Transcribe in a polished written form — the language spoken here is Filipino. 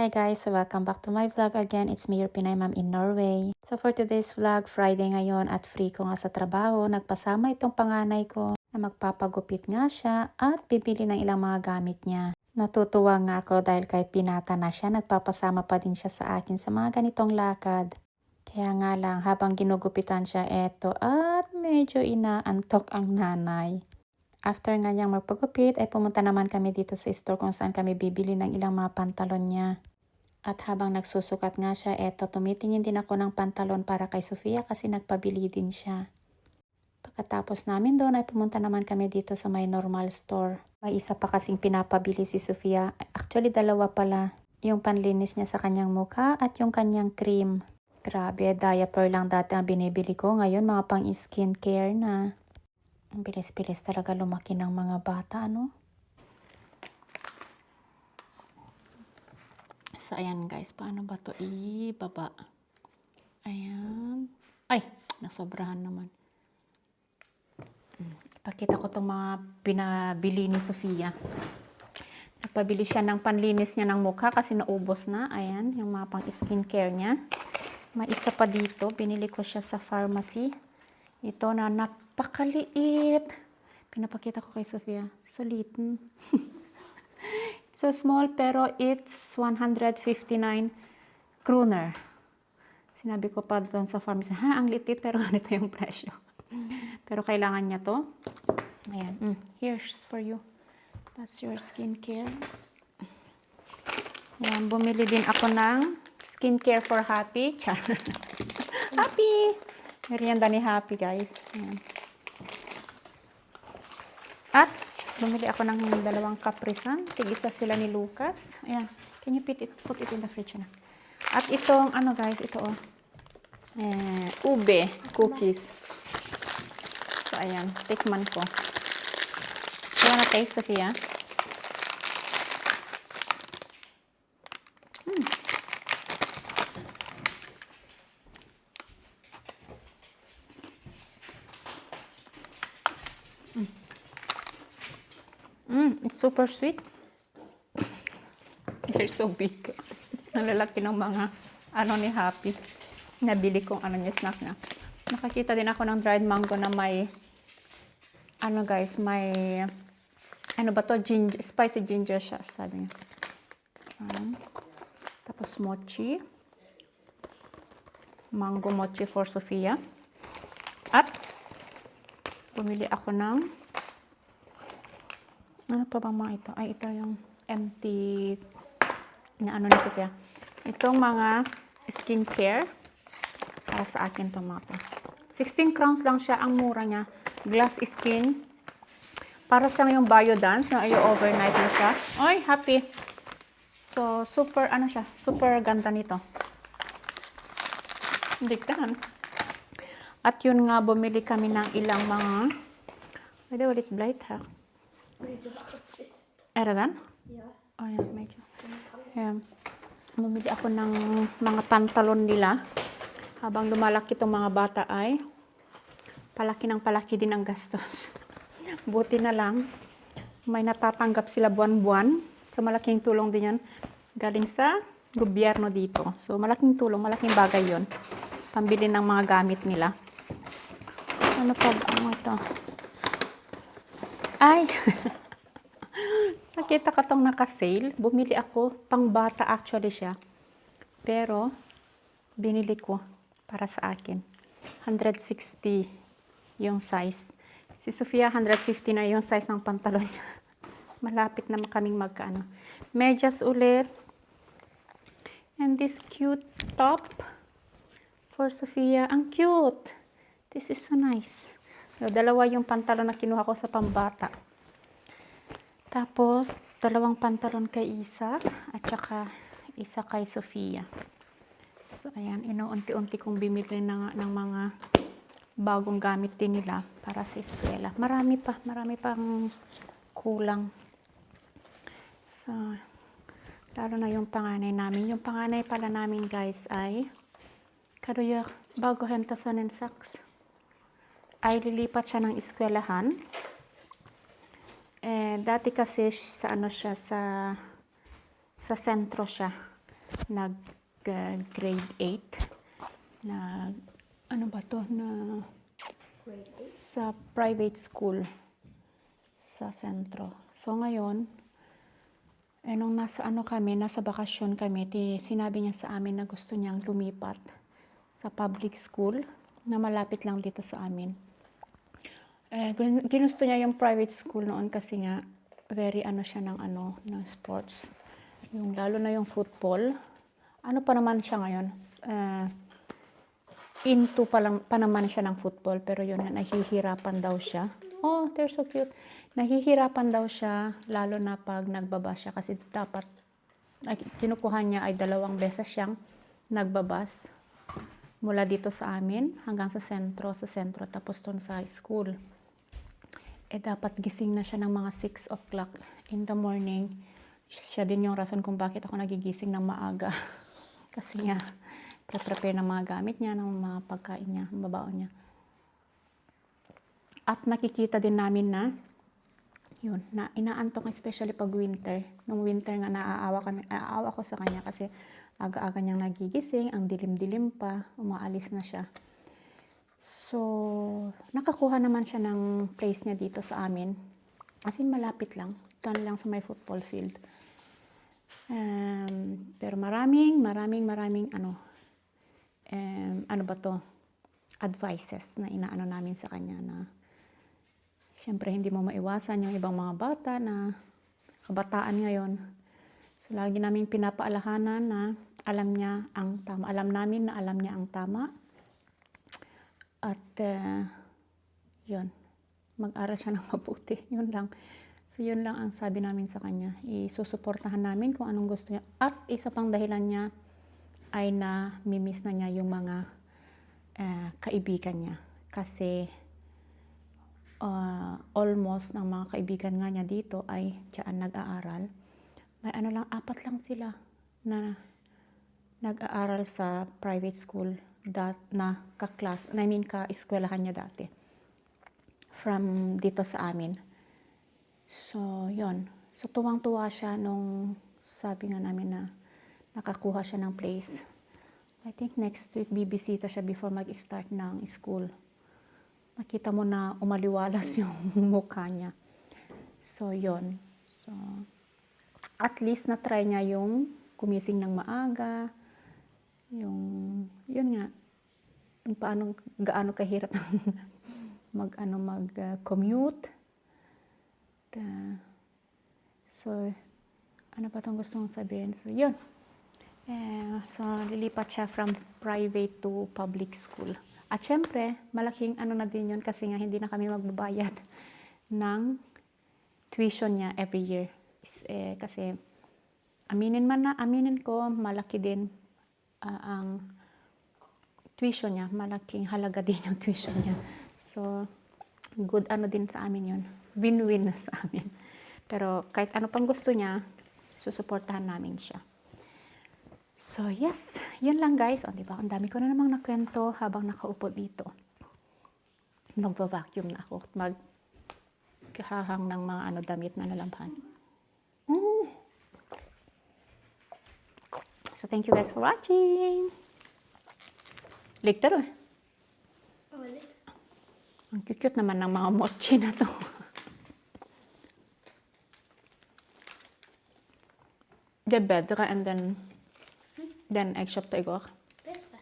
Hi guys, so welcome back to my vlog again. It's me, your Pinay Mom in Norway. So for today's vlog, Friday ngayon at free ko nga sa trabaho, nagpasama itong panganay ko na magpapagupit nga siya at bibili ng ilang mga gamit niya. Natutuwa nga ako dahil kahit pinata na siya, nagpapasama pa din siya sa akin sa mga ganitong lakad. Kaya nga lang, habang ginugupitan siya eto at medyo inaantok ang nanay. After nga niyang magpagupit, ay pumunta naman kami dito sa store kung saan kami bibili ng ilang mga pantalon niya. At habang nagsusukat nga siya, eto, tumitingin din ako ng pantalon para kay Sofia kasi nagpabili din siya. Pagkatapos namin doon, ay pumunta naman kami dito sa may normal store. May isa pa kasing pinapabili si Sofia. Actually, dalawa pala. Yung panlinis niya sa kanyang mukha at yung kanyang cream. Grabe, diaper lang dati ang binibili ko. Ngayon, mga pang skincare na. Ang bilis-bilis talaga lumaki ng mga bata, ano? So, ayan guys, paano ba to ibaba? Ayan. Ay, nasobrahan naman. Ipakita ko itong mga pinabili ni Sofia. Nagpabili siya ng panlinis niya ng mukha kasi naubos na. Ayan, yung mga pang skincare niya. May isa pa dito, binili ko siya sa pharmacy. Ito na napakaliit. Pinapakita ko kay Sofia. Sulitin. So small pero it's 159 kroner. Sinabi ko pa doon sa pharmacy, ang litit pero ganito yung presyo. Pero kailangan niya to. Ayan. Here's for you. That's your skincare. Ayan, bumili din ako ng skincare for Happy. Happy! Merienda ni Happy, guys. Ayan. At bumili ako ng dalawang kaprisan. Tig-isa sila ni Lucas. Ayan. Can you put it in the fridge na? At itong, ano guys, ito oh. Ube cookies. So, ayan. Tikman ko. You wanna taste, Sofia? It's super sweet. They're so big. Ang lalaki ng mga ano ni Happy. Nabili kong ano niya, snacks na. Nakakita din ako ng dried mango na may ano guys, may ano ba to? Ginger, spicy ginger siya, sabi niya. Tapos mochi. Mango mochi for Sofia. At bumili ako ng ano pa bang mga ito? Ay, ito yung empty na ano ni Sofia. Itong mga skincare. Para sa akin itong mga ito. 16 crowns lang siya. Ang mura niya. Glass skin. Para siyang yung Biodance na overnight mo siya. Ay, Happy. So, super, ano siya? Super ganda nito. Digtahan. At yun nga, bumili kami ng ilang mga pwede ulit blight ha? Era dan? Ja. Oh, yan, medyo. Ayan. Bumili ako ng mga pantalon nila. Habang lumalaki itong mga bata ay palaki ng palaki din ang gastos. Buti na lang, may natatanggap sila buwan-buwan. So, malaking tulong din yan. Galing sa gobyerno dito. So, malaking tulong, malaking bagay yon. Pambili ng mga gamit nila. Ano pa ba ang ito? Ay! Nakita ko itong naka-sale. Bumili ako. Pang bata actually siya. Pero, binili ko para sa akin. 160 yung size. Si Sofia, 150 na yung size ng pantalon niya. Malapit na kaming magkaano. Medyas ulit. And this cute top for Sofia. Ang cute! This is so nice. So, dalawa yung pantalon na kinuha ko sa pambata. Tapos, dalawang pantalon kay Isa at saka isa kay Sofia. So, ayan, inuunti-unti kong bimili ng mga bagong gamit din nila para sa eskwela. Marami pang kulang. So, lalo na yung panganay namin. Yung panganay pala namin, guys, ay kadoyak bago hentason and socks. Ay lilipat siya ng eskwelahan. Dati kasi sa ano siya sa sentro siya. grade 8 na ano ba to na Grade 8? sa private school sa sentro. So ngayon, nung nasa nasa bakasyon kami, sinabi niya sa amin na gusto niyang lumipat sa public school na malapit lang dito sa amin. Ginusto niya yung private school noon kasi nga very siya ng sports. Yung lalo na yung football. Ano pa naman siya ngayon? Into pa naman siya ng football, pero yun, nahihirapan daw siya. Oh, they're so cute. Nahihirapan daw siya, lalo na pag nagbaba siya kasi dapat, kinukuha niya ay 2 beses siyang nagbabas mula dito sa amin hanggang sa sentro, tapos doon sa school. Dapat gising na siya ng mga 6 o'clock in the morning. Siya din yung rason kung bakit ako nagigising ng maaga. Kasi nga, prepare ng mga gamit niya, ng mga pagkain niya, babaon niya. At nakikita din namin na, yun, na inaantok especially pag winter. Nung winter nga, naaawa ko sa kanya kasi aga-aga niyang nagigising, ang dilim-dilim pa, umaalis na siya. So, nakakuha naman siya ng place niya dito sa amin. As in, malapit lang. Doon lang sa may football field. Pero maraming advices na inaano namin sa kanya na syempre hindi mo maiwasan yung ibang mga bata na kabataan ngayon. So, lagi namin pinapaalahanan na alam niya ang tama. Alam namin na alam niya ang tama. At yun, mag-aral siya ng mabuti. Yun lang. So, yun lang ang sabi namin sa kanya. Isusuportahan namin kung anong gusto niya. At isa pang dahilan niya ay na mimiss na niya yung mga kaibigan niya. Kasi almost ng mga kaibigan nga niya dito ay diyan nag-aaral. May 4 lang sila na nag-aaral sa private school na ka-eskwelahan niya dati. From dito sa amin. So, yun. So, tuwang-tuwa siya nung sabi nga namin na nakakuha siya ng place. I think next week bibisita siya before mag-start ng school. Nakita mo na umaliwalas yung mukha niya. So, yun. So, at least na-try niya yung kumising ng maaga. Yun nga. Yung gaano kahirap mag-commute. So, ano pa itong gusto kong sabihin? So, yun. So, lilipat siya from private to public school. At syempre, malaking na din yun kasi nga hindi na kami magbabayad ng tuition niya every year. Kasi, aminin ko, malaki din ang tuition niya. Malaking halaga din yung tuition niya. So, good din sa amin yun. Win-win sa amin. Pero kahit ano pang gusto niya, susuportahan namin siya. So, yes. Yun lang, guys. O, diba? Ang dami ko na namang nakwento habang nakaupo dito. Magva-vacuum na ako. Maghahang ng mga damit na nalamphan. So, thank you guys for watching. Ligtaro eh. Ulit. Ang cute naman ng mga mochi na to. Det är bättre än den äggköpta igår. Bättre?